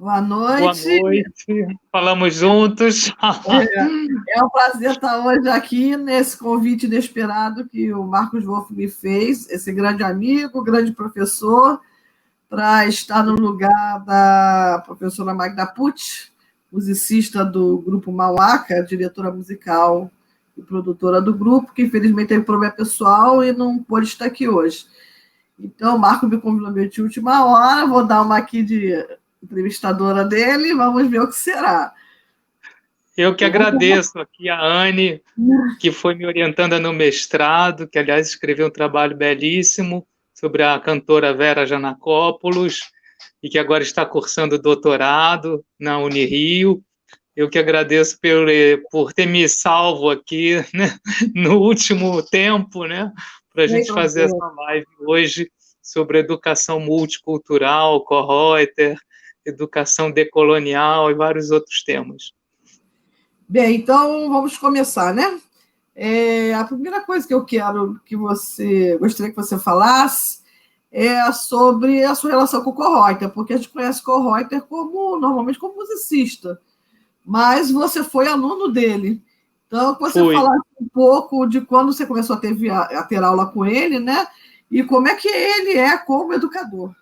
Boa Boa noite. noite, falamos juntos. É um prazer estar hoje aqui nesse convite inesperado que o Marcos Wolff me fez, esse grande amigo, grande professor, para estar no lugar da professora Magda Pucci, musicista do grupo Mauaca, diretora musical e produtora do grupo, que infelizmente teve problema pessoal e não pôde estar aqui hoje. Então, o Marco me convidou de última hora, vou dar uma aqui de entrevistadora dele, vamos ver o que será. Eu que agradeço aqui a Anne, que foi me orientando no mestrado, que, aliás, escreveu um trabalho belíssimo sobre a cantora Vera Janacopoulos, e que agora está cursando doutorado na Unirio. Eu que agradeço por ter me salvo aqui, né, no último tempo, né, para a gente fazer essa live hoje sobre educação multicultural, Kürreuter, educação decolonial e vários outros temas. Bem, então vamos começar, né? A primeira coisa que eu quero gostaria que você falasse é sobre a sua relação com o Kürreuter, porque a gente conhece o Kürreuter normalmente como musicista, mas você foi aluno dele. Então, que você falasse um pouco de quando você começou a ter aula com ele, né? E como é que ele é como educador.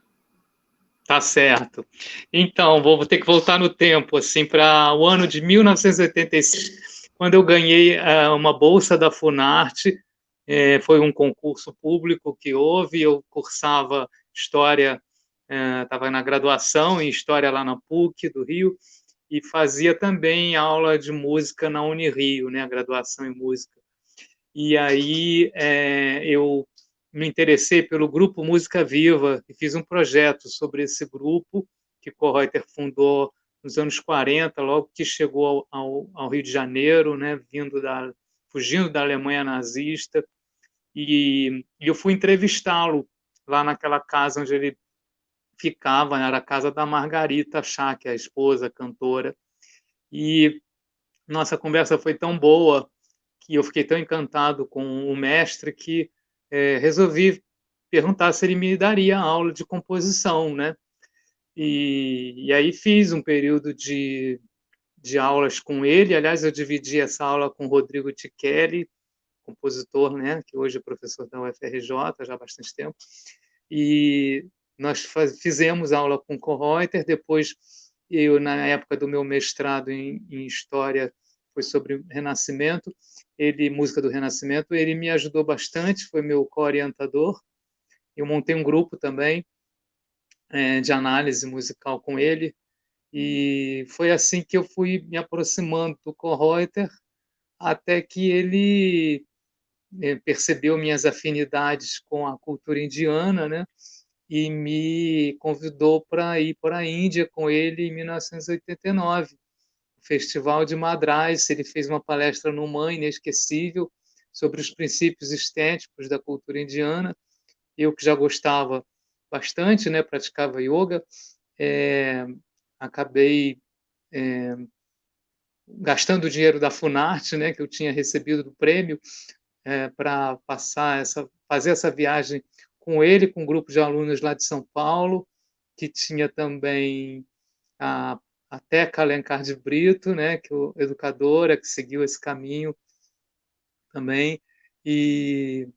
Tá certo. Então, vou ter que voltar no tempo, assim, para o ano de 1986, quando eu ganhei uma bolsa da Funarte. Foi um concurso público que houve, eu cursava História, estava na graduação em História lá na PUC do Rio, e fazia também aula de música na Unirio, né, a graduação em música. E aí eu me interessei pelo grupo Música Viva e fiz um projeto sobre esse grupo que Kürreuter fundou nos anos 40, logo que chegou ao Rio de Janeiro, né, fugindo da Alemanha nazista, e eu fui entrevistá-lo lá naquela casa onde ele ficava, era a casa da Margarita Chá, que é a esposa, a cantora, e nossa conversa foi tão boa que eu fiquei tão encantado com o mestre que resolvi perguntar se ele me daria aula de composição, né? E aí fiz um período de aulas com ele. Aliás, eu dividi essa aula com o Rodrigo Tichelli, compositor, né? Que hoje é professor da UFRJ já há bastante tempo. E nós fizemos aula com o Kürreuter. Depois, eu, na época do meu mestrado em História, foi sobre Renascimento, música do Renascimento, ele me ajudou bastante, foi meu co-orientador. Eu montei um grupo também de análise musical com ele, e foi assim que eu fui me aproximando do Kürreuter, até que ele percebeu minhas afinidades com a cultura indiana, né? E me convidou para ir para a Índia com ele em 1989, o Festival de Madras. Ele fez uma palestra no MAN, inesquecível, sobre os princípios estéticos da cultura indiana. Eu que já gostava bastante, né, praticava yoga, acabei gastando o dinheiro da Funarte, né, que eu tinha recebido do prêmio, para fazer essa viagem com ele, com um grupo de alunos lá de São Paulo, que tinha também a Teca Alencar de Brito, né, que é educadora, que seguiu esse caminho também, e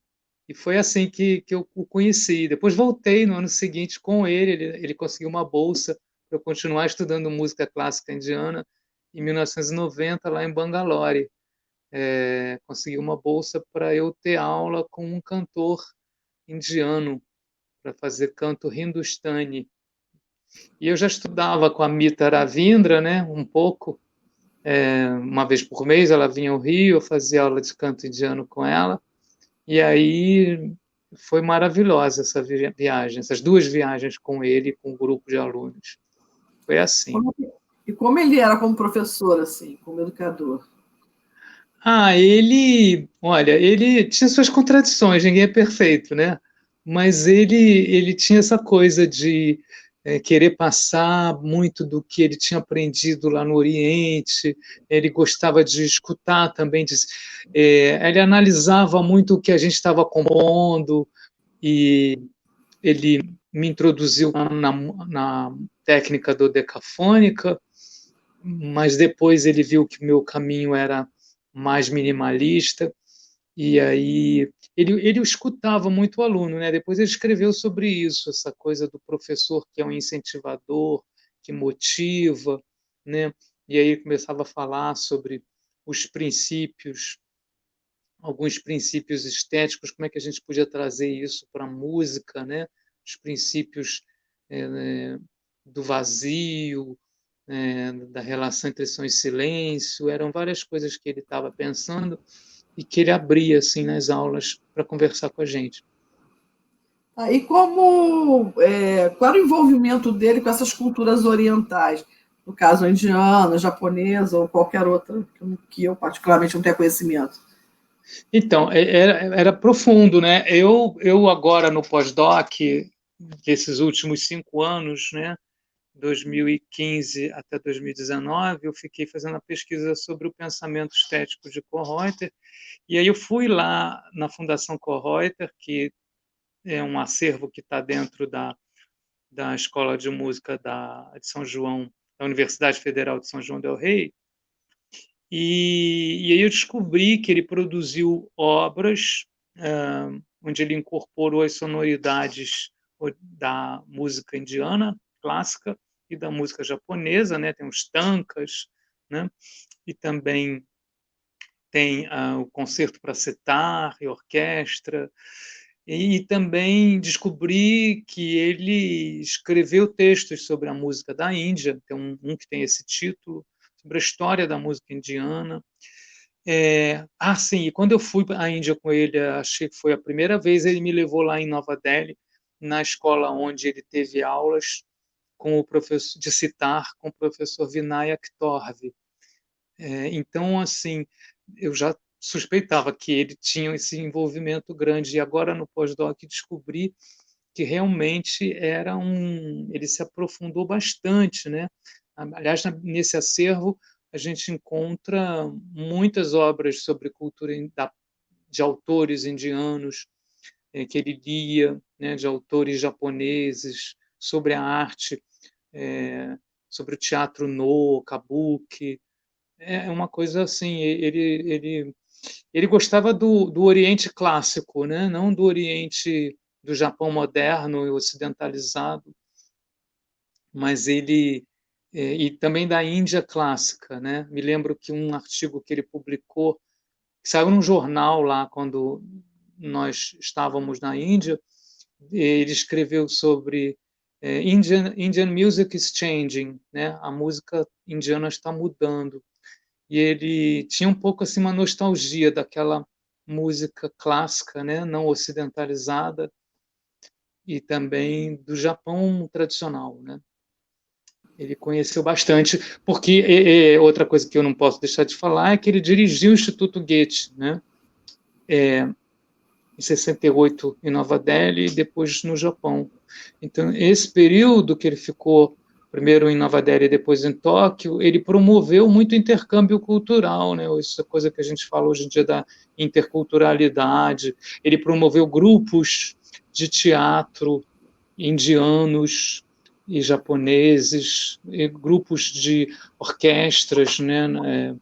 foi assim que eu o conheci. Depois voltei no ano seguinte com ele conseguiu uma bolsa para eu continuar estudando música clássica indiana em 1990, lá em Bangalore. Consegui uma bolsa para eu ter aula com um cantor indiano, para fazer canto hindustani. E eu já estudava com a Mita Ravindra, né, um pouco, uma vez por mês ela vinha ao Rio, eu fazia aula de canto indiano com ela, e aí foi maravilhosa essa viagem, essas duas viagens com ele e com um grupo de alunos. Foi assim. E como ele era como professor, assim, como educador? Olha, ele tinha suas contradições, ninguém é perfeito, né? Mas ele tinha essa coisa de querer passar muito do que ele tinha aprendido lá no Oriente. Ele gostava de escutar também, ele analisava muito o que a gente estava compondo, e ele me introduziu na técnica dodecafônica, mas depois ele viu que o meu caminho era mais minimalista, e aí ele escutava muito o aluno, né? Depois ele escreveu sobre isso, essa coisa do professor que é um incentivador, que motiva, né? E aí ele começava a falar sobre os princípios, alguns princípios estéticos, como é que a gente podia trazer isso para a música, né? Os princípios do vazio, da relação entre som e silêncio, eram várias coisas que ele estava pensando e que ele abria assim nas aulas para conversar com a gente. E qual era o envolvimento dele com essas culturas orientais? No caso, a indiana, japonesa ou qualquer outra que eu particularmente não tenho conhecimento. Então, era profundo, né? Eu agora no pós-doc, desses últimos 5 anos, né? 2015 até 2019, eu fiquei fazendo a pesquisa sobre o pensamento estético de Konnreuter, e aí eu fui lá na Fundação Konnreuter, que é um acervo que está dentro da Escola de Música de São João, da Universidade Federal de São João del Rei, e aí eu descobri que ele produziu obras onde ele incorporou as sonoridades da música indiana clássica e da música japonesa, né? Tem os tankas, né? E também tem o concerto para sitar e orquestra. E também descobri que ele escreveu textos sobre a música da Índia, tem um que tem esse título, sobre a história da música indiana. Sim, e quando eu fui à Índia com ele, achei que foi a primeira vez, ele me levou lá em Nova Delhi, na escola onde ele teve aulas com o professor de citar com o professor Vinayak Torve. Então, assim, eu já suspeitava que ele tinha esse envolvimento grande, e agora no pós-doc descobri que realmente ele se aprofundou bastante, né? Aliás, nesse acervo a gente encontra muitas obras sobre cultura de autores indianos que ele lia, né, de autores japoneses, sobre a arte, sobre o teatro no, kabuki. É uma coisa assim, ele gostava do Oriente clássico, né? Não do Oriente do Japão moderno e ocidentalizado, mas e também da Índia clássica, né? Me lembro que um artigo que ele publicou, que saiu num jornal lá quando nós estávamos na Índia, ele escreveu sobre Indian music is changing, né? A música indiana está mudando. E ele tinha um pouco assim uma nostalgia daquela música clássica, né, não ocidentalizada, e também do Japão tradicional, né? Ele conheceu bastante, porque outra coisa que eu não posso deixar de falar é que ele dirigiu o Instituto Goethe, né? Em 68 em Nova Delhi e depois no Japão. Então, esse período que ele ficou primeiro em Nova Delhi e depois em Tóquio, ele promoveu muito intercâmbio cultural, né? Essa coisa que a gente fala hoje em dia da interculturalidade. Ele promoveu grupos de teatro indianos e japoneses, e grupos de orquestras, né?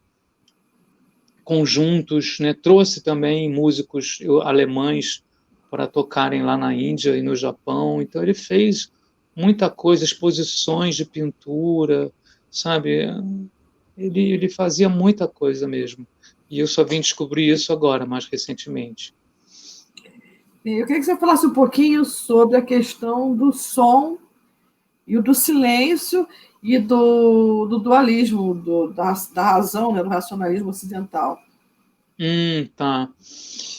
Conjuntos, né? Trouxe também músicos alemães para tocarem lá na Índia e no Japão. Então ele fez muita coisa, exposições de pintura, sabe? Ele fazia muita coisa mesmo. E eu só vim descobrir isso agora, mais recentemente. Eu queria que você falasse um pouquinho sobre a questão do som e o do silêncio e do dualismo, da razão, né, do racionalismo ocidental. Tá.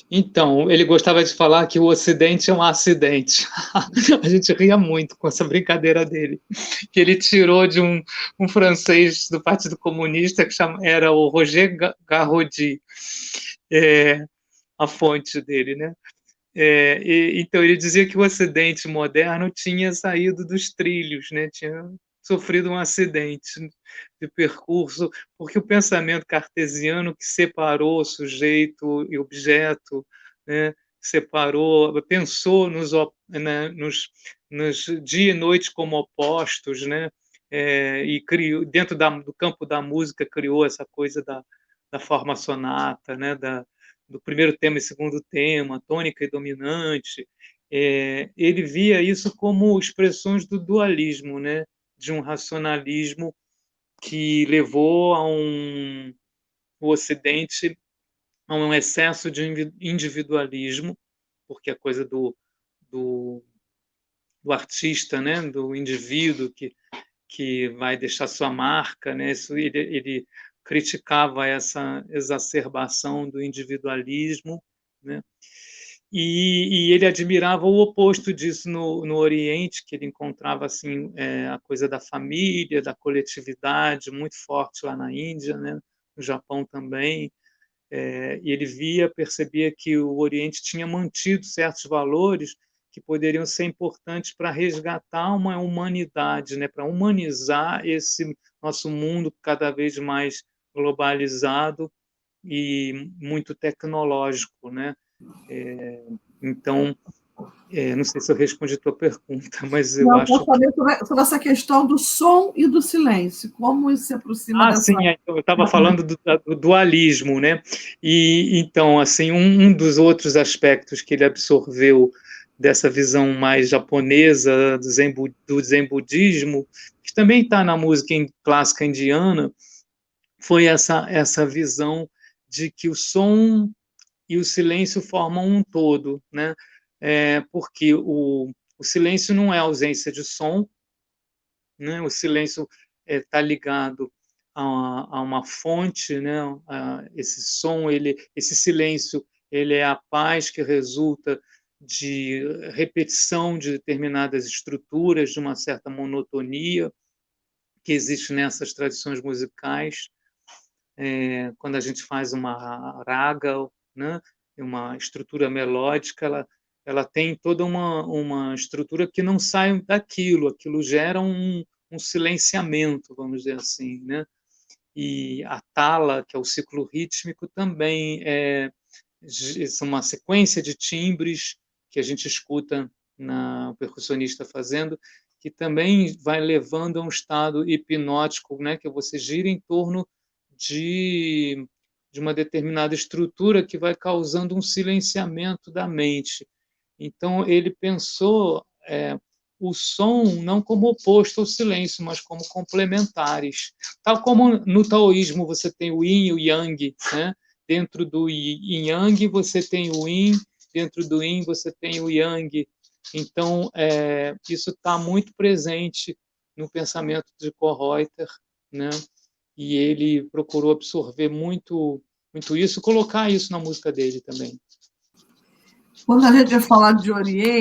Então, ele gostava de falar que o Ocidente é um acidente. A gente ria muito com essa brincadeira dele, que ele tirou de um francês do Partido Comunista que era o Roger Garaudy, a fonte dele, né? Então ele dizia que o Ocidente moderno tinha saído dos trilhos, né? Tinha sofrido um acidente de percurso, porque o pensamento cartesiano que separou sujeito e objeto, né? Pensou nos dia e noite como opostos, né? E criou, dentro do campo da música, criou essa coisa da forma sonata, né? Do primeiro tema e segundo tema, tônica e dominante. Ele via isso como expressões do dualismo, né? De um racionalismo que levou o Ocidente a um excesso de individualismo, porque a coisa do artista, né? Do indivíduo que vai deixar sua marca, né? Isso, ele criticava essa exacerbação do individualismo, né? E ele admirava o oposto disso no Oriente, que ele encontrava assim a coisa da família, da coletividade, muito forte lá na Índia, né? No Japão também. E ele percebia que o Oriente tinha mantido certos valores que poderiam ser importantes para resgatar uma humanidade, né? Para humanizar esse nosso mundo cada vez mais globalizado e muito tecnológico, né? Então, não sei se eu respondi a tua pergunta, mas eu Não, acho quero saber sobre essa questão do som e do silêncio, como isso se aproxima dessa... sim, eu estava falando do dualismo, né? E então, assim, um dos outros aspectos que ele absorveu dessa visão mais japonesa do Zen budismo, que também está na música clássica indiana, foi essa visão de que o som e o silêncio formam um todo, né? Porque o silêncio não é ausência de som, né? O silêncio está ligado a uma fonte, né? Esse som, esse silêncio, ele é a paz que resulta de repetição de determinadas estruturas, de uma certa monotonia que existe nessas tradições musicais. Quando a gente faz uma raga, né? Uma estrutura melódica, ela tem toda uma estrutura que não sai daquilo, aquilo gera um silenciamento, vamos dizer assim, né? E a tala, que é o ciclo rítmico, também é uma sequência de timbres que a gente escuta o percussionista fazendo, que também vai levando a um estado hipnótico, né? Que você gira em torno de uma determinada estrutura que vai causando um silenciamento da mente. Então, ele pensou o som não como oposto ao silêncio, mas como complementares. Tal como no taoísmo você tem o yin e o yang, né? Dentro do yin-yang você tem o yin, dentro do yin você tem o yang. Então, isso está muito presente no pensamento de Koroiter, né? E ele procurou absorver muito isso, colocar isso na música dele também. Quando a gente vai falar de Oriente,